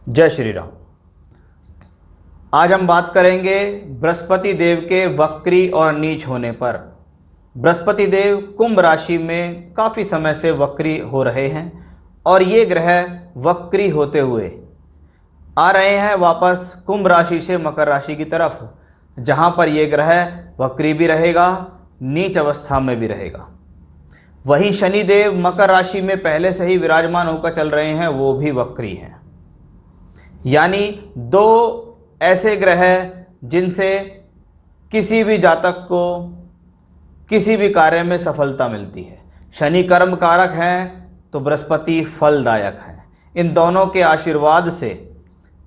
जय श्री राम। आज हम बात करेंगे बृहस्पति देव के वक्री और नीच होने पर। बृहस्पति देव कुंभ राशि में काफ़ी समय से वक्री हो रहे हैं और ये ग्रह वक्री होते हुए आ रहे हैं वापस कुंभ राशि से मकर राशि की तरफ, जहाँ पर ये ग्रह वक्री भी रहेगा, नीच अवस्था में भी रहेगा। वहीं शनिदेव मकर राशि में पहले से ही विराजमान होकर चल रहे हैं, वो भी वक्री हैं। यानी दो ऐसे ग्रह जिनसे किसी भी जातक को किसी भी कार्य में सफलता मिलती है। शनि कर्म कारक हैं तो बृहस्पति फलदायक हैं। इन दोनों के आशीर्वाद से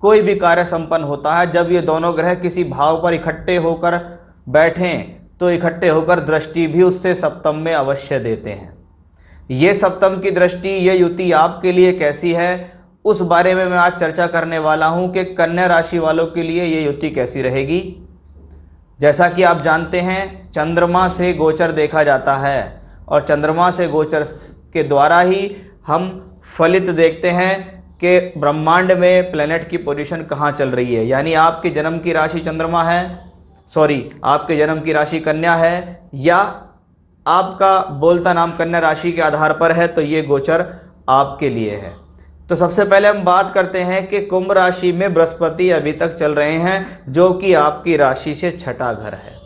कोई भी कार्य संपन्न होता है। जब ये दोनों ग्रह किसी भाव पर इकट्ठे होकर बैठें तो इकट्ठे होकर दृष्टि भी उससे सप्तम में अवश्य देते हैं। ये सप्तम की दृष्टि, ये युति आपके लिए कैसी है, उस बारे में मैं आज चर्चा करने वाला हूं कि कन्या राशि वालों के लिए ये युति कैसी रहेगी। जैसा कि आप जानते हैं, चंद्रमा से गोचर देखा जाता है और चंद्रमा से गोचर के द्वारा ही हम फलित देखते हैं कि ब्रह्मांड में प्लेनेट की पोजीशन कहाँ चल रही है। यानी आपके जन्म की राशि चंद्रमा है, आपके जन्म की राशि कन्या है या आपका बोलता नाम कन्या राशि के आधार पर है, तो ये गोचर आपके लिए है। तो सबसे पहले हम बात करते हैं कि कुंभ राशि में बृहस्पति अभी तक चल रहे हैं, जो कि आपकी राशि से छठा घर है।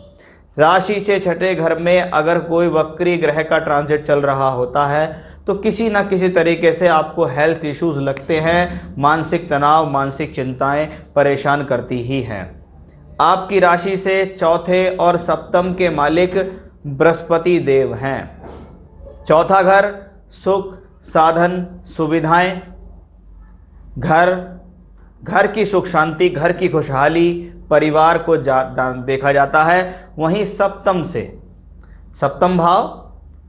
राशि से छठे घर में अगर कोई वक्री ग्रह का ट्रांजिट चल रहा होता है तो किसी ना किसी तरीके से आपको हेल्थ इश्यूज लगते हैं। मानसिक तनाव, मानसिक चिंताएं परेशान करती ही हैं। आपकी राशि से चौथे और सप्तम के मालिक बृहस्पति देव हैं। चौथा घर सुख, साधन, सुविधाएं, घर की सुख शांति, घर की खुशहाली, परिवार को देखा जाता है। वहीं सप्तम भाव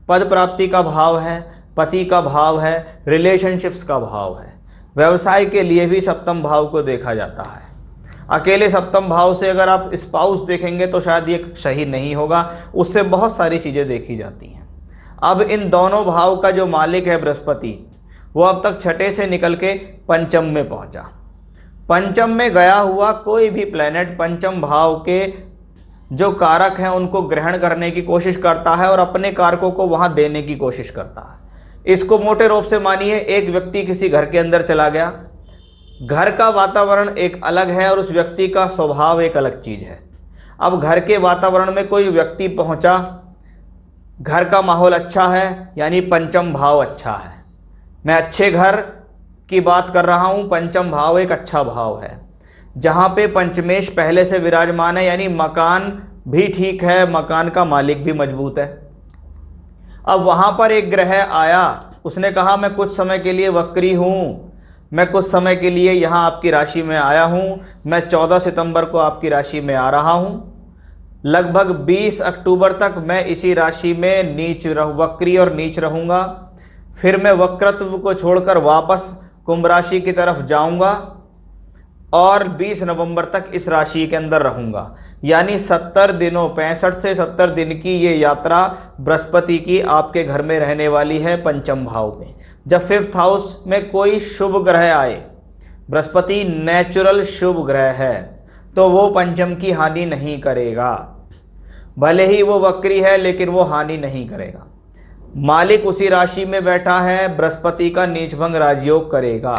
पद प्राप्ति का भाव है, पति का भाव है, रिलेशनशिप्स का भाव है। व्यवसाय के लिए भी सप्तम भाव को देखा जाता है। अकेले सप्तम भाव से अगर आप स्पाउस देखेंगे तो शायद ये सही नहीं होगा, उससे बहुत सारी चीज़ें देखी जाती हैं। अब इन दोनों भाव का जो मालिक है बृहस्पति, वो अब तक छठे से निकल के पंचम में पहुंचा। पंचम में गया हुआ कोई भी प्लेनेट पंचम भाव के जो कारक हैं उनको ग्रहण करने की कोशिश करता है और अपने कारकों को वहां देने की कोशिश करता है। इसको मोटे रूप से मानिए, एक व्यक्ति किसी घर के अंदर चला गया, घर का वातावरण एक अलग है और उस व्यक्ति का स्वभाव एक अलग चीज है। अब घर के वातावरण में कोई व्यक्ति पहुंचा, घर का माहौल अच्छा है, यानी पंचम भाव अच्छा है। मैं अच्छे घर की बात कर रहा हूं। पंचम भाव एक अच्छा भाव है जहां पे पंचमेश पहले से विराजमान है, यानी मकान भी ठीक है, मकान का मालिक भी मजबूत है। अब वहां पर एक ग्रह आया, उसने कहा मैं कुछ समय के लिए वक्री हूं, मैं कुछ समय के लिए यहां आपकी राशि में आया हूं, मैं 14 सितंबर को आपकी राशि में आ रहा हूं, लगभग 20 अक्टूबर तक मैं इसी राशि में वक्री और नीच रहूंगा, फिर मैं वक्रत्व को छोड़कर वापस कुंभ राशि की तरफ जाऊंगा और 20 नवंबर तक इस राशि के अंदर रहूंगा। यानी 70 दिनों, 65 से 70 दिन की ये यात्रा बृहस्पति की आपके घर में रहने वाली है पंचम भाव में। जब 5th हाउस में कोई शुभ ग्रह आए, बृहस्पति नेचुरल शुभ ग्रह है, तो वो पंचम की हानि नहीं करेगा। भले ही वो वक्री है लेकिन वो हानि नहीं करेगा। मालिक उसी राशि में बैठा है, बृहस्पति का नीचभंग राजयोग करेगा।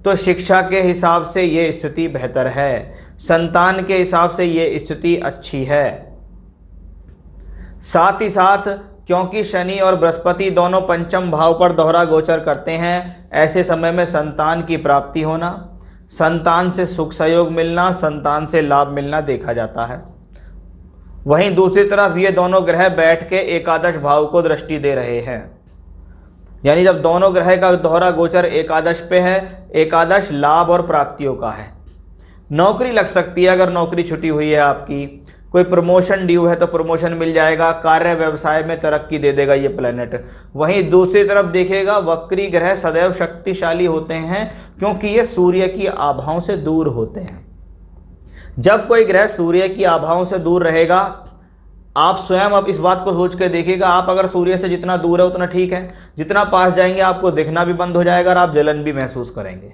तो शिक्षा के हिसाब से ये स्थिति बेहतर है, संतान के हिसाब से ये स्थिति अच्छी है। साथ ही साथ क्योंकि शनि और बृहस्पति दोनों पंचम भाव पर दोहरा गोचर करते हैं, ऐसे समय में संतान की प्राप्ति होना, संतान से सुख सहयोग मिलना, संतान से लाभ मिलना देखा जाता है। वहीं दूसरी तरफ ये दोनों ग्रह बैठ के एकादश भाव को दृष्टि दे रहे हैं। यानी जब दोनों ग्रह का दोहरा गोचर एकादश पे है, एकादश लाभ और प्राप्तियों का है। नौकरी लग सकती है, अगर नौकरी छुटी हुई है आपकी, कोई प्रमोशन ड्यू है तो प्रमोशन मिल जाएगा, कार्य व्यवसाय में तरक्की दे देगा ये प्लेनेट। वहीं दूसरी तरफ देखिएगा, वक्री ग्रह सदैव शक्तिशाली होते हैं क्योंकि ये सूर्य की आभाओं से दूर होते हैं। जब कोई ग्रह सूर्य की आभाओं से दूर रहेगा, आप स्वयं अब इस बात को सोच के देखिएगा, आप अगर सूर्य से जितना दूर है उतना ठीक है, जितना पास जाएंगे आपको दिखना भी बंद हो जाएगा और आप जलन भी महसूस करेंगे।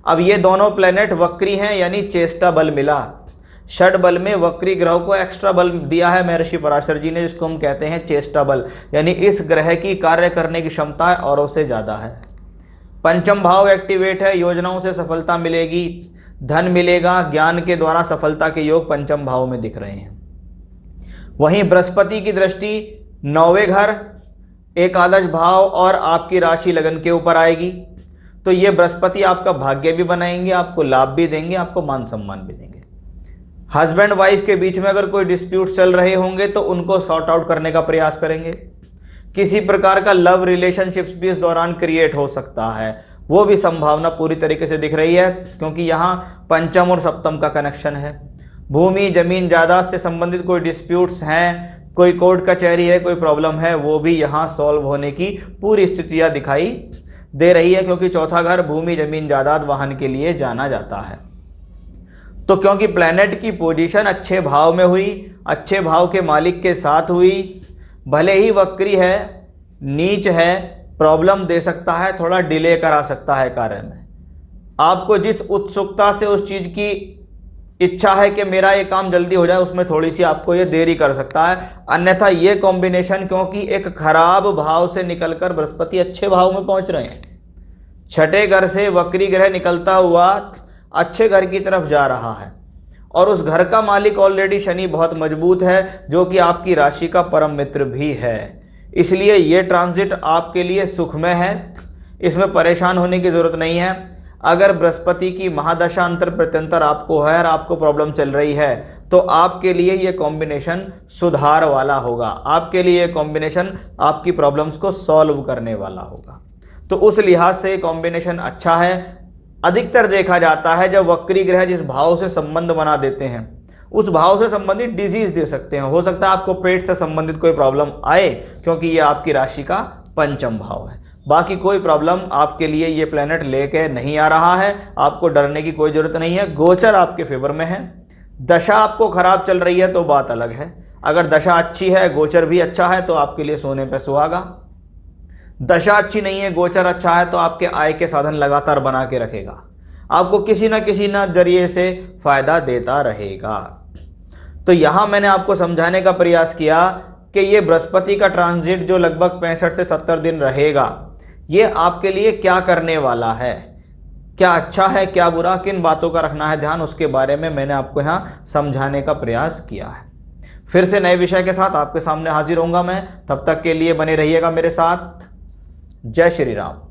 अब ये दोनों प्लेनेट वक्री हैं, यानी चेष्टा बल मिला। षड बल में वक्री ग्रह को एक्स्ट्रा बल दिया है महर्षि पराशर जी ने, जिसको हम कहते हैं चेष्टा बल, यानी इस ग्रह की कार्य करने की क्षमता औरों से ज़्यादा है। पंचम भाव एक्टिवेट है, योजनाओं से सफलता मिलेगी, धन मिलेगा, ज्ञान के द्वारा सफलता के योग पंचम भाव में दिख रहे हैं। वहीं बृहस्पति की दृष्टि 9वें घर, एकादश भाव और आपकी राशि लगन के ऊपर आएगी, तो ये बृहस्पति आपका भाग्य भी बनाएंगे, आपको लाभ भी देंगे, आपको मान सम्मान भी देंगे। हस्बैंड वाइफ के बीच में अगर कोई डिस्प्यूट चल रहे होंगे तो उनको सॉर्ट आउट करने का प्रयास करेंगे। किसी प्रकार का लव रिलेशनशिप्स भी इस दौरान क्रिएट हो सकता है, वो भी संभावना पूरी तरीके से दिख रही है, क्योंकि यहाँ पंचम और सप्तम का कनेक्शन है। भूमि जमीन जायदाद से संबंधित कोई डिस्प्यूट्स हैं, कोई कोर्ट कचहरी है, कोई प्रॉब्लम है, वो भी यहाँ सॉल्व होने की पूरी स्थितियाँ दिखाई दे रही है, क्योंकि चौथा घर भूमि जमीन जायदाद वाहन के लिए जाना जाता है। तो क्योंकि प्लैनेट की पोजीशन अच्छे भाव में हुई, अच्छे भाव के मालिक के साथ हुई, भले ही वक्री है, नीच है, प्रॉब्लम दे सकता है, थोड़ा डिले करा सकता है कार्य में। आपको जिस उत्सुकता से उस चीज़ की इच्छा है कि मेरा ये काम जल्दी हो जाए, उसमें थोड़ी सी आपको ये देरी कर सकता है। अन्यथा ये कॉम्बिनेशन, क्योंकि एक खराब भाव से निकलकर बृहस्पति अच्छे भाव में पहुंच रहे हैं, छठे घर से वक्री ग्रह निकलता हुआ अच्छे घर की तरफ जा रहा है, और उस घर का मालिक ऑलरेडी शनि बहुत मजबूत है, जो कि आपकी राशि का परम मित्र भी है। इसलिए ये ट्रांजिट आपके लिए सुखमय है, इसमें परेशान होने की ज़रूरत नहीं है। अगर बृहस्पति की महादशा अंतर प्रत्यंतर आपको है और आपको प्रॉब्लम चल रही है, तो आपके लिए ये कॉम्बिनेशन सुधार वाला होगा, आपके लिए ये कॉम्बिनेशन आपकी प्रॉब्लम्स को सॉल्व करने वाला होगा। तो उस लिहाज से कॉम्बिनेशन अच्छा है। अधिकतर देखा जाता है जब वक्री ग्रह जिस भाव से संबंध बना देते हैं, उस भाव से संबंधित डिजीज दे सकते हैं। हो सकता है आपको पेट से संबंधित कोई प्रॉब्लम आए, क्योंकि ये आपकी राशि का पंचम भाव है। बाकी कोई प्रॉब्लम आपके लिए ये प्लेनेट लेके नहीं आ रहा है, आपको डरने की कोई ज़रूरत नहीं है। गोचर आपके फेवर में है। दशा आपको खराब चल रही है तो बात अलग है। अगर दशा अच्छी है, गोचर भी अच्छा है, तो आपके लिए सोने पे सुहागा। दशा अच्छी नहीं है, गोचर अच्छा है, तो आपके आय के साधन लगातार बना के रखेगा, आपको किसी ना जरिए से फायदा देता रहेगा। तो यहाँ मैंने आपको समझाने का प्रयास किया कि ये बृहस्पति का ट्रांजिट जो लगभग 65 से 70 दिन रहेगा, ये आपके लिए क्या करने वाला है, क्या अच्छा है, क्या बुरा, किन बातों का रखना है ध्यान, उसके बारे में मैंने आपको यहाँ समझाने का प्रयास किया है। फिर से नए विषय के साथ आपके सामने हाजिर होऊंगा मैं। तब तक के लिए बने रहिएगा मेरे साथ। जय श्री राम।